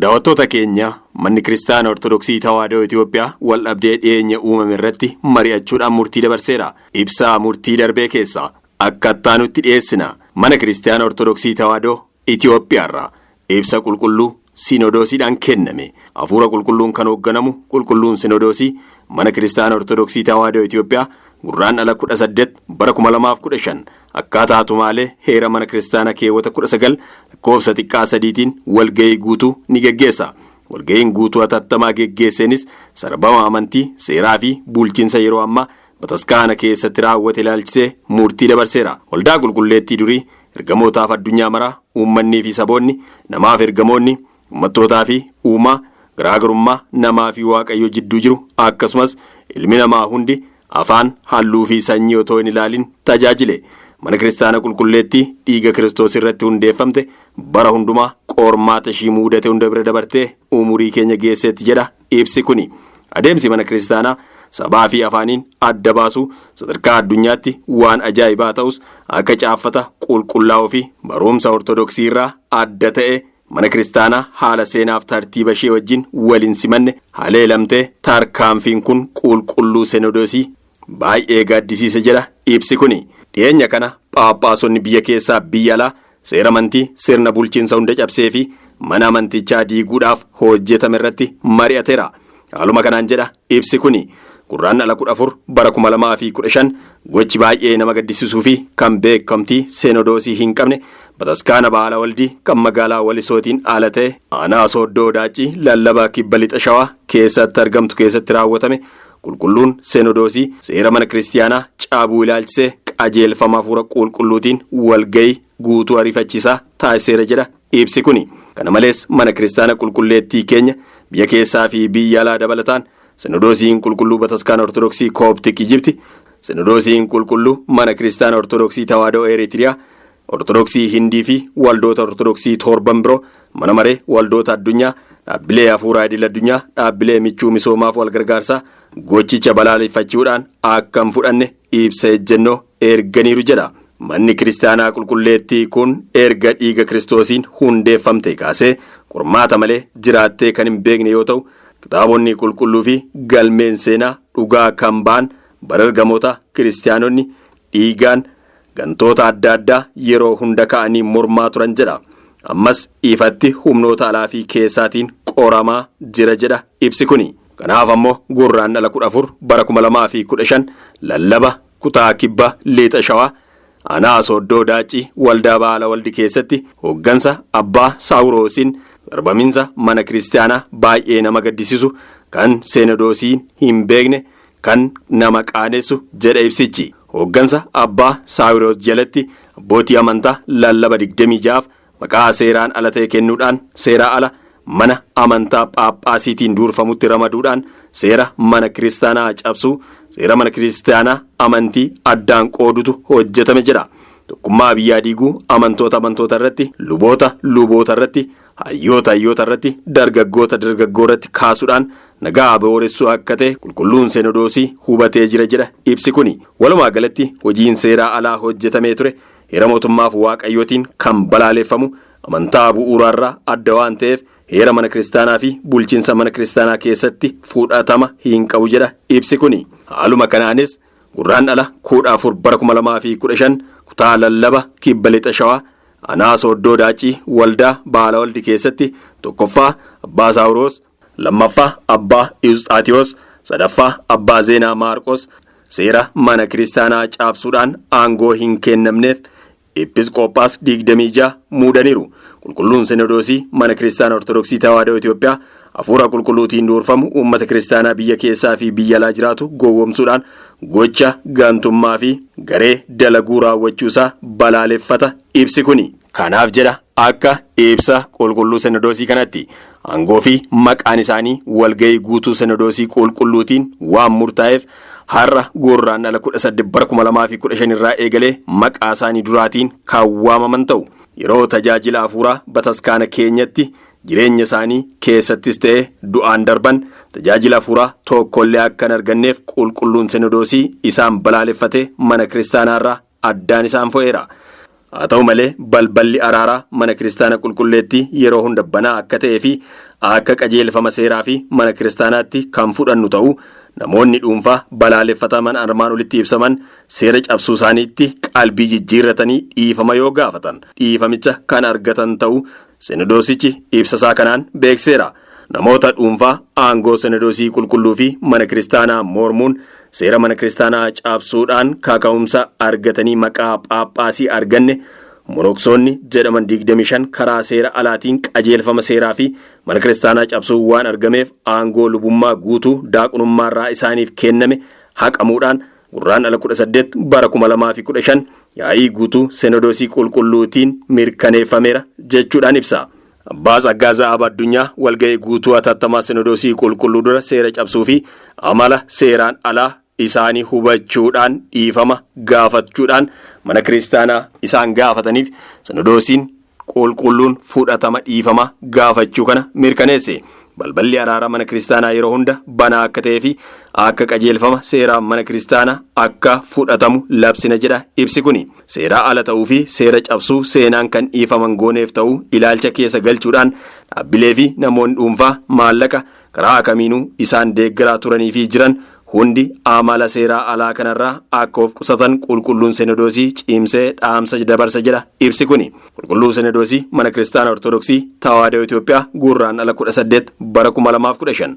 Daawwattoota keenya manni Kiristaana Ortodoksii Tawaahidoo Itoophiyaa wal dhabdee dhiyeenya uumame irratti mari'achuudhaan murtii dabarseera. Ibsaa murtii darbee keessa akka ittaanutti dhiyeessina. Mana Kiristaana Ortodoksii Tawaahidoo Itoophiyaarraa ibsa qulqulluu Sinodoosiidhaan kenname. Hafuura qulqulluun kan hoogganamu qulqulluun Sinodoosii mana Kiristaana Ortodoksii Tawaahidoo Itoophiyaa Gurraandhala 18 bara 2015 akkaataa tumaalee heera mana Kiristaana keewwata 19 lakkoofsa xiqqaa 3tiin walgahii guutuu ni geggeessa. Walgahiin guutuu hatattamaa geggeesseenis sarbama amantii, seeraa fi bulchiinsa yeroo ammaa bataskaana keessatti raawwate ilaalchisee murtii dabarseera. Waldaa qulqulleettii durii ergamootaaf addunyaa maraa uummannii fi saboonni namaaf ergamoonni ummattootaa fi uumaa garaagarummaa namaa fi waaqayyo jidduu jiru akkasumas ilmi namaa hundi afaan halluu fi sanyii otoo hin ilaalin tajaajile. Mana Kiristaana qulqulleettii dhiiga Kiristoos irratti hundeeffamte bara hundumaa qormaata ishii muudate hunda bira dabartee umurii keenya geesseetti jedha ibsi kuni. Adeemsi mana Kiristaanaa sabaa fi afaaniin adda baasu sadarkaa addunyaatti waan ajaa'ibaa ta'us akka caaffata qulqullaa'uu fi barumsa ortodoksii irraa adda ta'e mana Kiristaanaa haala seenaaf tartiiba ishee wajjin waliin simanne haleelamtee tarkaanfiin kun qulqulluu Sinodoosii baay'ee gaaddisiisa jedha ibsi kuni. Dhiyeenya kana Phaaphaasonni biyya keessaa biyya alaa seera amantii sirna bulchiinsa hunda cabsee fi mana amantichaa diiguudhaaf hojjetame irratti mari'ateera. Haaluma kanaan jedha ibsi kuni. Gurraandhala 14 bara 2015 gochi baay'ee nama gaddisiisuu fi kan beekamtii Sinodoosii hin qabne bataskaana Baala Waldii kan magaalaa Walisootiin ala ta'e aanaa Sooddoo Daacii lallabaa kibba lixa Shawaa keessatti argamtu keessatti raawwatame. Qulqulluun Sinodoosii seera mana Kiristaanaa cabuu ilaalchisee qajeelfama hafuura qulqulluutiin walgahii guutuu ariifachiisaa taasiseera jedha ibsi kuni. Kana malees mana Kiristaana qulqulleettii keenya biyya keessaa fi biyya alaa dabalataan Sinodoosiin qulqulluu bataskaana Ortodoksii Kooptik Ijipti, Sinodoosiin qulqulluu mana Kiristaana Ortodoksii Tawaahidoo Eritiriyaa, Ortodoksii Hindii fi waldoota Ortodoksii torban biroo mana maree waldoota addunyaa dhaabbilee hafuuraa idil addunyaa dhaabbilee michuu misoomaaf wal gargaarsaa gochicha balaaleffachuudhaan akka hin fudhanne ibsa ejjennoo erganiiru jedha. Manni Kiristaanaa qulqulleettii kun erga dhiiga Kiristoosiin hundeeffamte kaasee qormaata malee jiraattee kan hin beekne yoo ta'u kitaabonni qulqulluu fi galmeen seenaa dhugaa kan ba'an bara ergamoota kiristaanonni dhiigaan gantoota adda addaa yeroo hunda ka'anii mormaa turan jedha. Ammas ifatti humnoota alaa fi keessaatiin qoramaa jira jedha ibsi kuni. Kanaaf ammoo Gurraandhala 14 bara 2015 lallaba kutaa kibba lixa Shawaa aanaa Sooddoo Daacii waldaa Baala Waldii keessatti hooggansa abbaa Saawuroosiin darbaminsa mana Kiristaanaa baay'ee nama gaddisiisu kan Sinodoosiin hin beekne kan nama qaanessu jedha ibsichi. Hooggansa abbaa Saawuroos jalatti abbootii amantaa lallaba 26 maqaa seeraan ala ta'e kennuudhaan seeraa ala mana amantaa Phaaphaasiitiin durfamutti ramaduudhaan seera mana Kiristaanaa cabsuu seera mana Kiristaanaa amantii addaan qoodutu hojjetame jedha. Tokkummaa biyyaa diiguu amantoota irratti luboota irratti hayyoota irratti dargaggoota irratti kaasuudhaan nagaa booressuu akka ta'e qulqulluun Sinodoosii hubatee jira jedha ibsi kuni. Walumaa galatti hojiin seeraa alaa hojjetamee ture heera mootummaaf waaqayyootiin kan balaaleffamu amantaa bu'uuraarraa adda waan ta'eef heera mana Kiristaanaa fi bulchiinsa mana Kiristaanaa keessatti fudhatama hin qabu jedha ibsi kuni. Haaluma kanaanis Gurraandhala 14 bara 2015 kutaa lallaba kibba lixa Shawaa aanaa Sooddoo Daacii waldaa Baala Waldii keessatti tokkoffaa abbaa Saawuroos, lammaffaa abbaa Iusxaatiyoos, sadaffaa abbaa Zeenaa Maarqos seera mana Kiristaanaa cabsuudhaan aangoo hin kennamneef Episkoopaas 26 muudaniiru. Qulqulluun Sinodoosii mana Kiristaana Ortodoksii Tawaahidoo Itoophiyaa hafuura qulqulluutiin durfamu uummata Kiristaanaa biyya keessaa fi biyya alaa jiraatu gowwoomsuudhaan gocha gaantummaa fi garee dalaguu raawwachuusaa balaaleffata ibsi kuni. Kanaaf jedha akka ibsa qulqulluu Sinodoosii kanatti aangoo fi maqaan isaanii walgahii guutuu Sinodoosii qulqulluutiin waan murtaa'eef har'a Gurraandhala 18 bara 2015 irraa eegalee maqaa isaanii duraatiin kan waamaman ta'u. Yeroo tajaajila hafuuraa bataskaana keenyatti jireenya isaanii keessattis ta'e du'aan darban tajaajila hafuuraa tokkollee akka hin arganneef qulqulluun Sinodoosii isaan balaaleffatee mana Kiristaanaarraa addaan isaan fo'eera. haa ta'u malee balballi araaraa mana kiristaana qulqulleetti yeroo hunda banaa akka ta'ee fi akka qajeelfama seeraa fi mana kiristaanaatti kan fudhannu ta'uu namoonni dhuunfaa balaaleffataman armaan olitti ibsaman seera cabsuu isaaniitti qalbii jijjiirratanii dhiifama yoo gaafatan dhiifamicha kan argatan ta'uu sinodoosichi ibsasaa kanaan beekseera. Namoota dhuunfaa aangoo sinodoosii qulqulluu fi mana kiristaanaa mormuun seera mana kiristaanaa cabsuudhaan kaka'umsa argatanii maqaa Phaaphaasii arganne monoksoonni jedhaman 25 karaa seera alaatiin qajeelfama seeraa fi mana kiristaanaa cabsuu waan argameef aangoo lubummaa guutuu daaqunummaarraa isaaniif kenname haqamuudhaan gurraandhala 18 bara 2015 yaa'ii guutuu sinodoosii qulqulluutiin mirkaneeffameera jechuudhaan ibsa. Abbaa Tsaggaa Za'aab Addunyaa walga'ii guutuu atattamaa sinodoosii qulqulluu dura seera cabsuu fi amala seeraan alaa isaanii hubachuudhaan dhiifama gaafachuudhaan mana kiristaanaa isaan gaafataniif sinodoosiin qulqulluun fudhatama dhiifama gaafachuu kana mirkaneesse. Balballi araaraa mana kiristaanaa yeroo hunda banaa akka ta'ee fi akka qajeelfama seeraa mana kiristaanaa akka fudhatamu labsina jedha ibsi kuni. Seeraa ala ta'uu fi seera cabsuu seenaan kan dhiifaman gooneef ta'uu ilaalcha keessa galchuudhaan dhaabbilee fi namoonni dhuunfaa maallaqa karaa kamiinuu isaan deeggaraa turanii fi jiran hundi amala seeraa alaa kanarraa akka of qusatan qulqulluun sinodoosii cimsee dhaamsa dabarsa jedha ibsi kuni. Qulqulluu sinodoosii mana kiristaanaa ortodoksii Tawaahidoo Itoophiyaa gurraandhala 18 bara 2015.